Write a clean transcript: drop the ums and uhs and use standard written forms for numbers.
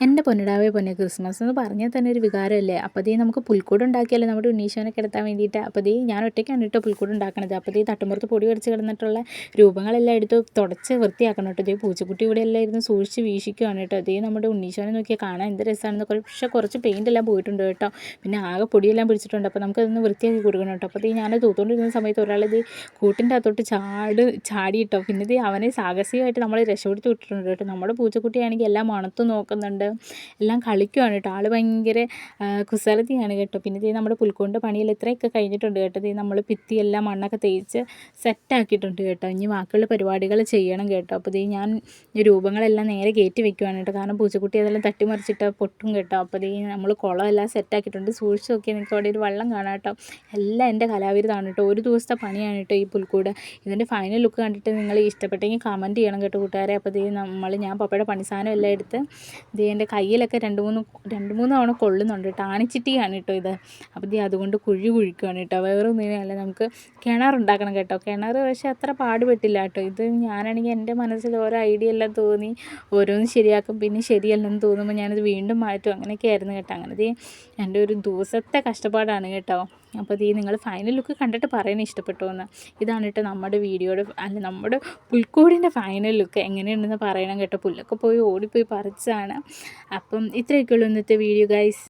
എൻ്റെ പൊന്നിടാവേ പൊന്നെ ക്രിസ്മസ് എന്ന് പറഞ്ഞാൽ തന്നെ ഒരു വികാരമല്ലേ. അപ്പോൾ നമുക്ക് പുൽക്കൂട് ഉണ്ടാക്കിയല്ലോ നമ്മുടെ ഉണ്ണീശോനെ കിടത്താൻ വേണ്ടിയിട്ട്. അപ്പോൾ ഞാൻ ഒറ്റയ്ക്കാണ് കേട്ടോ പുൽക്കൂട് ഉണ്ടാക്കണത്. അപ്പോൾ തട്ടുമ്പുറത്ത് പൊടി പിടിച്ച് കിടന്നിട്ടുള്ള രൂപങ്ങളെല്ലാം എടുത്ത് തുടച്ച് വൃത്തിയാക്കണം കേട്ടോ. പൂച്ചക്കുട്ടി ഇവിടെ എല്ലാം ഇരുന്ന് സൂക്ഷിച്ച് വീക്ഷിക്കുകയാണ് കേട്ടോ. നമ്മുടെ ഉണ്ണീശോനെ നോക്കിയാൽ കാണാൻ എന്ത് രസമാണെന്ന്. പക്ഷേ കുറച്ച് പെയിൻ്റ് എല്ലാം പോയിട്ടുണ്ട് കേട്ടോ. പിന്നെ ആകെ പൊടിയെല്ലാം പിടിച്ചിട്ടുണ്ട്. അപ്പോൾ നമുക്കതൊന്ന് വൃത്തിയാക്കി കൊടുക്കണം കേട്ടോ. അപ്പോൾ ഞാൻ തൂത്തുകൊണ്ടിരുന്ന സമയത്ത് ഒരാളിത് കൂട്ടിൻ്റെ അകത്തോട്ട് ചാടി കേട്ടോ. പിന്നെ അവനെ സാഹസികമായിട്ട് നമ്മൾ രക്ഷപ്പെടുത്തി വിട്ടിട്ടുണ്ട് കേട്ടോ. നമ്മുടെ പൂച്ചക്കുട്ടിയാണെങ്കിൽ എല്ലാം മണത്ത് നോക്കുന്നുണ്ട്, എല്ലാം കളിക്കുവാണ് കേട്ടോ. ആൾ ഭയങ്കര കുസൃതിയാണ് കേട്ടോ. പിന്നെ നമ്മുടെ പുൽക്കൂടിൻ്റെ പണിയെല്ലാം ഇത്രയൊക്കെ കഴിഞ്ഞിട്ടുണ്ട് കേട്ടോ. നമ്മൾ ഭിത്തിയെല്ലാം മണ്ണൊക്കെ തേച്ച് സെറ്റാക്കിയിട്ടുണ്ട് കേട്ടോ. ഇനി ബാക്കിയുള്ള പരിപാടികൾ ചെയ്യണം കേട്ടോ. അപ്പോൾ ഞാൻ രൂപങ്ങളെല്ലാം നേരെ കയറ്റി വെക്കുവാണ് കേട്ടോ. കാരണം പൂച്ചക്കുട്ടി അതെല്ലാം തട്ടിമറിച്ചിട്ട് പൊട്ടും കേട്ടോ. അപ്പോൾ നമ്മൾ കുളമെല്ലാം സെറ്റാക്കിയിട്ടുണ്ട്. സൂക്ഷിച്ച് നോക്കി നിങ്ങൾക്ക് അവിടെ ഒരു വെള്ളം കാണാം കേട്ടോ. എല്ലാം എൻ്റെ കലാവിരുതാണ് കേട്ടോ. ഒരു ദിവസത്തെ പണിയാണ് കേട്ടോ ഈ പുൽക്കൂട്. ഇതിൻ്റെ ഫൈനൽ ലുക്ക് കണ്ടിട്ട് നിങ്ങൾ ഇഷ്ടപ്പെട്ടെങ്കിൽ കമൻറ്റ് ചെയ്യണം കേട്ടോ കൂട്ടുകാരെ. അപ്പോൾ ഞാൻ പപ്പയുടെ പണിസാധനം എല്ലാം എടുത്ത് എൻ്റെ കയ്യിലൊക്കെ രണ്ട് മൂന്ന് തവണ കൊള്ളുന്നുണ്ട് കേട്ടോ. ആണിച്ചിട്ടിയാണ് കേട്ടോ ഇത്. അപ്പോൾ അതുകൊണ്ട് കുഴിക്കുകയാണ് കേട്ടോ. വേറെ ഒന്നിനല്ല, നമുക്ക് കിണറുണ്ടാക്കണം കേട്ടോ. കിണർ പക്ഷേ അത്ര പാടുപെട്ടില്ല കേട്ടോ. ഇത് ഞാനാണെങ്കിൽ എൻ്റെ മനസ്സിൽ ഓരോ ഐഡിയ എല്ലാം തോന്നി ഓരോന്ന് ശരിയാക്കും, പിന്നെ ശരിയല്ലെന്ന് തോന്നുമ്പോൾ ഞാനത് വീണ്ടും മാറ്റും. അങ്ങനെയൊക്കെ ആയിരുന്നു കേട്ടോ. അങ്ങനെ എൻ്റെ ഒരു ദിവസത്തെ കഷ്ടപ്പാടാണ് കേട്ടോ. അപ്പോൾ നിങ്ങൾ ഫൈനൽ ലുക്ക് കണ്ടിട്ട് പറയണേ ഇഷ്ടപ്പെട്ടോ എന്ന്. ഇതാണ് കേട്ടോ നമ്മുടെ പുൽക്കൂടിൻ്റെ ഫൈനൽ ലുക്ക് എങ്ങനെയുണ്ടെന്ന് പറയണം കേട്ടോ. പുല്ലൊക്കെ ഓടിപ്പോയി പറിച്ചാണ്. അപ്പം ഇത്രയൊക്കെയുള്ളൂ ഇന്നത്തെ വീഡിയോ ഗൈസ്.